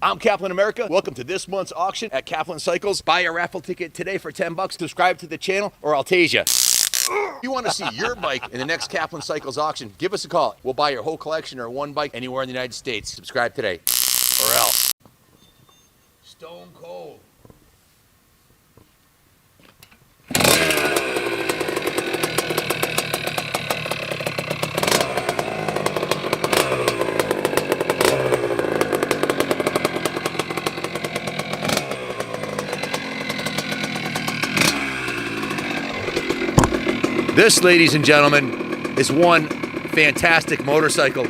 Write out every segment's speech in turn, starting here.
I'm Kaplan America. Welcome to this month's auction at Kaplan Cycles. Buy a raffle ticket today for 10 bucks. Subscribe to the channel or I'll tase you. If you want to see your bike in the next Kaplan Cycles auction, give us a call. We'll buy your whole collection or one bike anywhere in the United States. Subscribe today or else. Stone cold. This, ladies and gentlemen, is one fantastic motorcycle.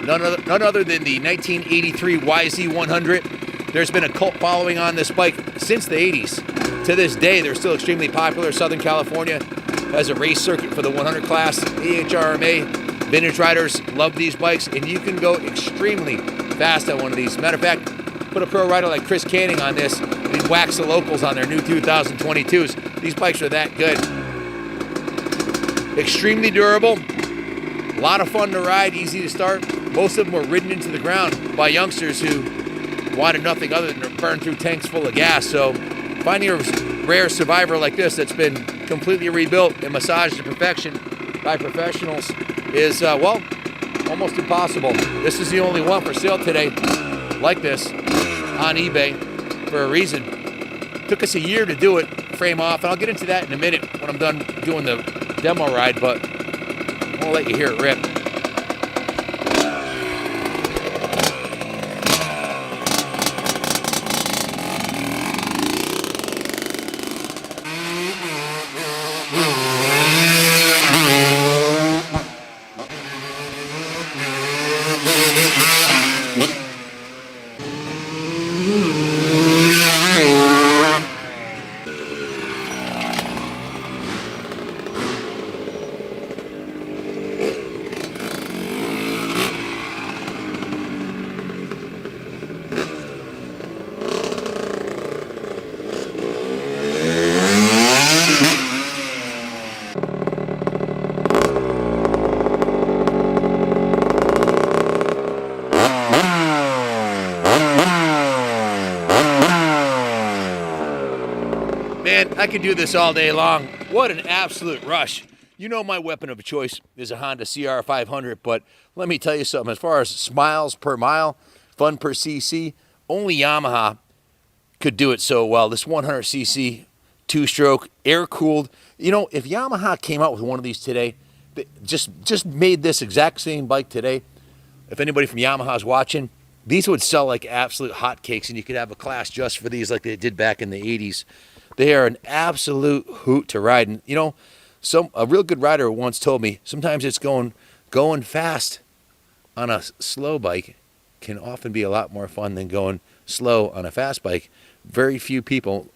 None other than the 1983 YZ100. There's been a cult following on this bike since the 80s. To this day, they're still extremely popular. Southern California has a race circuit for the 100 class. AHRMA, vintage riders love these bikes, and you can go extremely fast on one of these. Matter of fact, put a pro rider like Chris Canning on this, and he'd wax the locals on their new 2022s. These bikes are that good. Extremely durable, a lot of fun to ride, easy to start. Most of them were ridden into the ground by youngsters who wanted nothing other than to burn through tanks full of gas. So finding a rare survivor like this that's been completely rebuilt and massaged to perfection by professionals is, well, almost impossible. This is the only one for sale today like this on eBay for a reason. Took us a year to do it, frame off, and I'll get into that in a minute when I'm done doing the demo ride, but I'll let you hear it rip. Man, I could do this all day long. What an absolute rush. You know my weapon of choice is a Honda CR500, but let me tell you something. As far as smiles per mile, fun per cc, only Yamaha could do it so well. This 100cc, two-stroke, air-cooled. You know, if Yamaha came out with one of these today, just made this exact same bike today, if anybody from Yamaha is watching, these would sell like absolute hotcakes, and you could have a class just for these like they did back in the 80s. They are an absolute hoot to ride. And, you know, a real good rider once told me, sometimes it's going fast on a slow bike can often be a lot more fun than going slow on a fast bike. Very few people,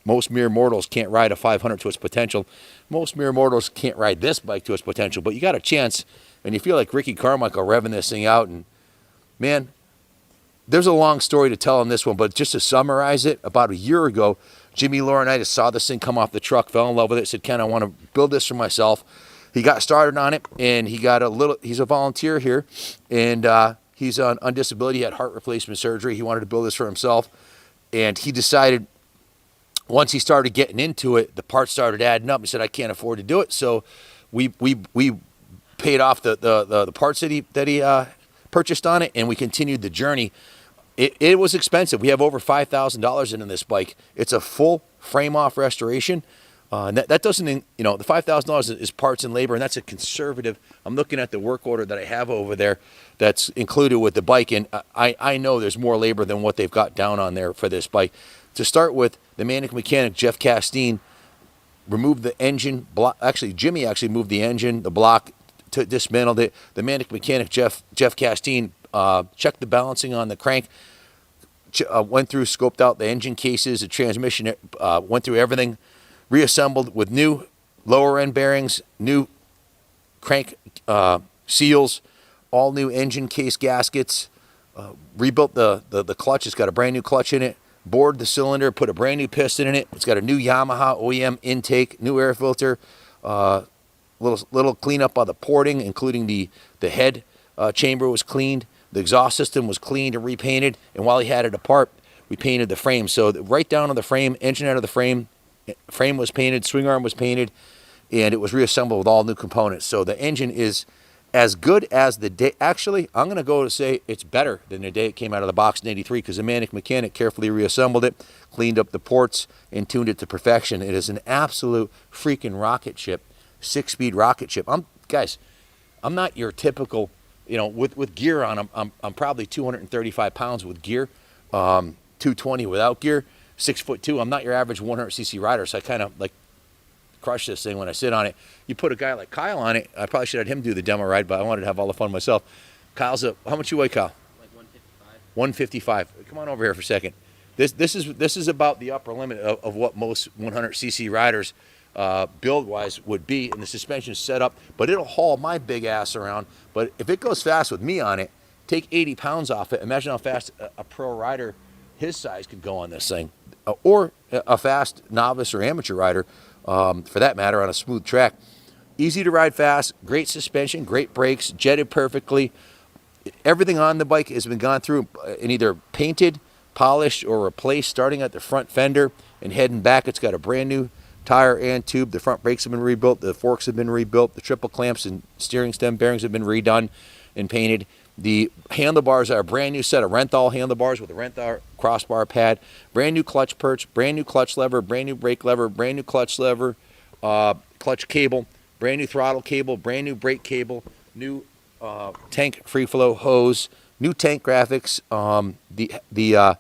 most mere mortals, can't ride a 500 to its potential. Most mere mortals can't ride this bike to its potential, but you got a chance, and you feel like Ricky Carmichael revving this thing out. And, man, there's a long story to tell on this one, but just to summarize it, about a year ago, Jimmy Laurinaitis saw this thing come off the truck, fell in love with it, said, Ken, I want to build this for myself. He got started on it, and he's a volunteer here, and he's on disability. He had heart replacement surgery. He wanted to build this for himself, and he decided once he started getting into it, the parts started adding up. He said, I can't afford to do it, so we paid off the parts that he purchased on it, and we continued the journey. It was expensive. We have over $5,000 into this bike. It's a full frame-off restoration. And that doesn't, you know, the $5,000 is parts and labor, and that's a conservative. I'm looking at the work order that I have over there that's included with the bike, and I know there's more labor than what they've got down on there for this bike. To start with, the mechanic, Jeff Castine, removed the engine block. Actually, Jimmy moved the engine, the block, to dismantled it. The mechanic, Jeff Castine, checked the balancing on the crank, went through, scoped out the engine cases, the transmission, went through everything, reassembled with new lower end bearings, new crank seals, all new engine case gaskets, rebuilt the clutch. It's got a brand new clutch in it, bored the cylinder, put a brand new piston in it. It's got a new Yamaha OEM intake, new air filter, little cleanup on the porting, including the head chamber was cleaned. The exhaust system was cleaned and repainted, and while he had it apart, we painted the frame. So right down on the frame, engine out of the frame, frame was painted, swing arm was painted, and it was reassembled with all new components. So the engine is as good as the day. Actually, I'm going to go to say it's better than the day it came out of the box in '83, because the Manic mechanic carefully reassembled it, cleaned up the ports, and tuned it to perfection. It is an absolute freaking rocket ship, 6-speed rocket ship. Guys, I'm not your typical, with gear on. I'm probably 235 pounds with gear, 220 without gear, 6'2". I'm not your average 100cc rider, so I kind of like crush this thing when I sit on it. You put a guy like Kyle on it, I probably should have him do the demo ride, but I wanted to have all the fun myself. How much you weigh, Kyle? Like 155. 155. Come on over here for a second. This is about the upper limit of what most 100cc riders build-wise would be, and the suspension's set up, but it'll haul my big ass around. But if it goes fast with me on it, take 80 pounds off it. Imagine how fast a pro rider his size could go on this thing, or a fast novice or amateur rider, for that matter, on a smooth track. Easy to ride fast, great suspension, great brakes, jetted perfectly. Everything on the bike has been gone through and either painted, polished, or replaced, starting at the front fender and heading back. It's got a brand new tire and tube. The front brakes have been rebuilt. The forks have been rebuilt. The triple clamps and steering stem bearings have been redone and painted. The handlebars are a brand new set of Renthal handlebars with a Renthal crossbar pad. Brand new clutch perch, brand new clutch lever, brand new brake lever, brand new clutch lever, clutch cable, brand new throttle cable, brand new brake cable, new tank free flow hose, new tank graphics. The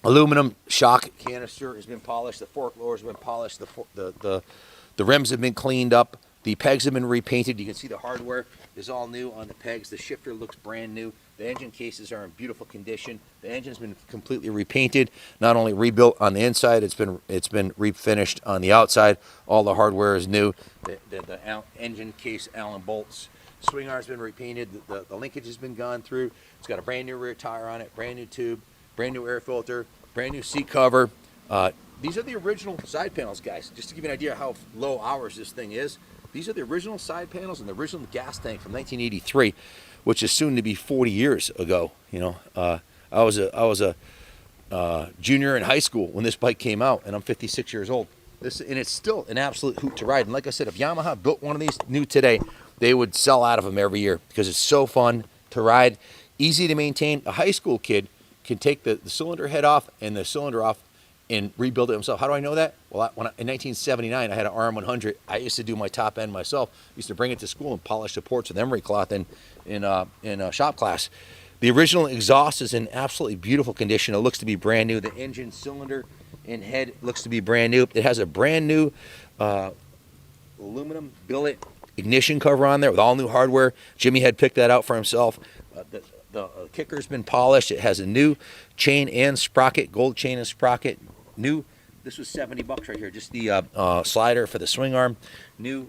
aluminum shock canister has been polished. The fork lower has been polished. The rims have been cleaned up. The pegs have been repainted. You can see the hardware is all new on the pegs. The shifter looks brand new. The engine cases are in beautiful condition. The engine's been completely repainted, not only rebuilt on the inside, it's been refinished on the outside. All the hardware is new. The engine case Allen bolts. Swing arm's been repainted. The linkage has been gone through. It's got a brand new rear tire on it, brand new tube, brand new air filter, brand new seat cover. These are the original side panels, guys. Just to give you an idea how low hours this thing is. These are the original side panels and the original gas tank from 1983, which is soon to be 40 years ago. I was a junior in high school when this bike came out, and I'm 56 years old. And it's still an absolute hoot to ride. And like I said, if Yamaha built one of these new today, they would sell out of them every year because it's so fun to ride, easy to maintain. A high school kid can take the cylinder head off and the cylinder off and rebuild it himself. How do I know that? Well, in 1979, I had an RM100. I used to do my top end myself. I used to bring it to school and polish the ports with emery cloth in shop class. The original exhaust is in absolutely beautiful condition. It looks to be brand new. The engine, cylinder, and head looks to be brand new. It has a brand new aluminum billet ignition cover on there with all new hardware. Jimmy had picked that out for himself. The kicker's been polished. It has a new chain and sprocket, gold chain and sprocket. New, this was $70 right here. Just the slider for the swing arm. New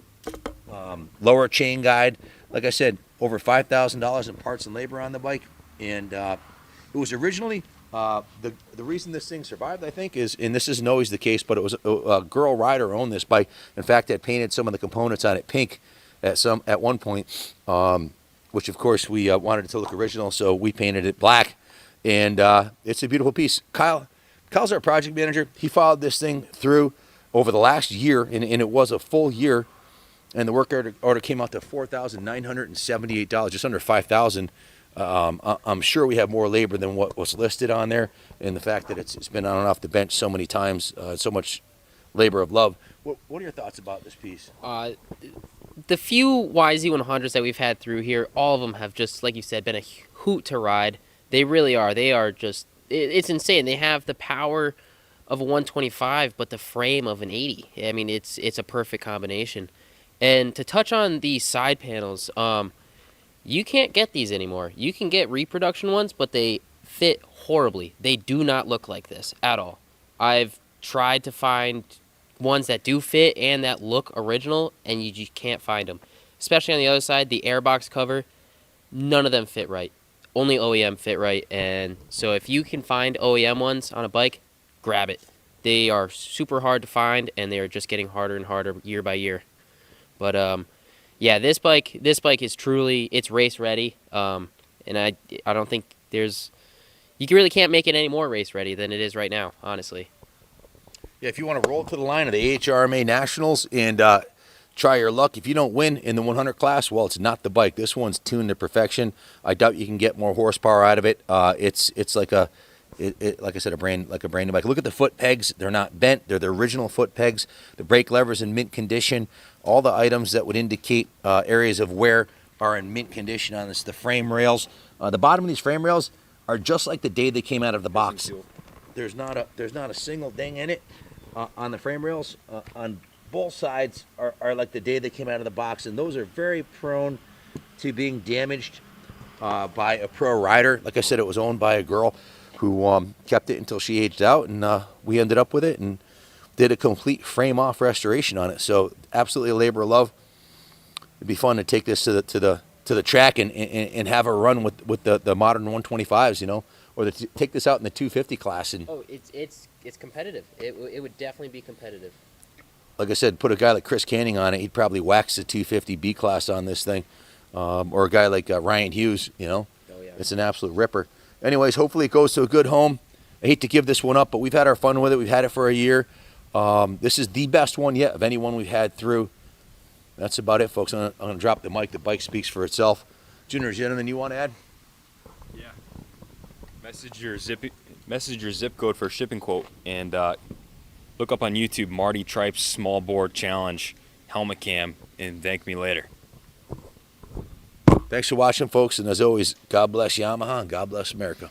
lower chain guide. Like I said, over $5,000 in parts and labor on the bike. And it was originally, the reason this thing survived, I think, is, and this isn't always the case, but it was a girl rider owned this bike. In fact, had painted some of the components on it pink at one point, which of course we wanted it to look original, so we painted it black. And it's a beautiful piece. Kyle's our project manager. He followed this thing through over the last year, and it was a full year. And the work order came out to $4,978, just under $5,000. I'm sure we have more labor than what was listed on there, and the fact that it's been on and off the bench so many times, so much labor of love. What are your thoughts about this piece? The few YZ100s that we've had through here, all of them have just, like you said, been a hoot to ride. They really are. They are just, it's insane. They have the power of a 125, but the frame of an 80. I mean, it's a perfect combination. And to touch on these side panels, you can't get these anymore. You can get reproduction ones, but they fit horribly. They do not look like this at all. I've tried to find ones that do fit and that look original, and you just can't find them. Especially on the other side, the airbox cover, none of them fit right. Only OEM fit right, and so if you can find OEM ones on a bike, grab it. They are super hard to find, and they are just getting harder and harder year by year. But yeah, this bike is truly, it's race ready. and I don't think there's you really can't make it any more race ready than it is right now, honestly. Yeah, if you want to roll to the line of the AHRMA Nationals and try your luck, if you don't win in the 100 class, well, it's not the bike. This one's tuned to perfection. I doubt you can get more horsepower out of it. It's like like I said, a brand new bike. Look at the foot pegs; they're not bent. They're the original foot pegs. The brake levers in mint condition. All the items that would indicate areas of wear are in mint condition on this. The frame rails, the bottom of these frame rails are just like the day they came out of the box. There's not a single ding in it on the frame rails. On both sides are like the day they came out of the box, and those are very prone to being damaged by a pro rider. Like I said, it was owned by a girl who kept it until she aged out, and we ended up with it and did a complete frame-off restoration on it. So absolutely a labor of love. It'd be fun to take this to the track and have a run with the modern 125s, you know, or take this out in the 250 class. And it's competitive. It would definitely be competitive. Like I said, put a guy like Chris Canning on it, he'd probably wax the 250 B class on this thing, or a guy like Ryan Hughes, you know. Oh, yeah. It's an absolute ripper. Anyways, hopefully it goes to a good home. I hate to give this one up, but we've had our fun with it. We've had it for a year. This is the best one yet of anyone we've had through. That's about it, folks. I'm going to drop the mic. The bike speaks for itself. Junior, is there anything you want to add? Yeah. Message your zip code for a shipping quote, and look up on YouTube Marty Tripe's Small Board Challenge helmet cam and thank me later. Thanks for watching, folks. And as always, God bless Yamaha and God bless America.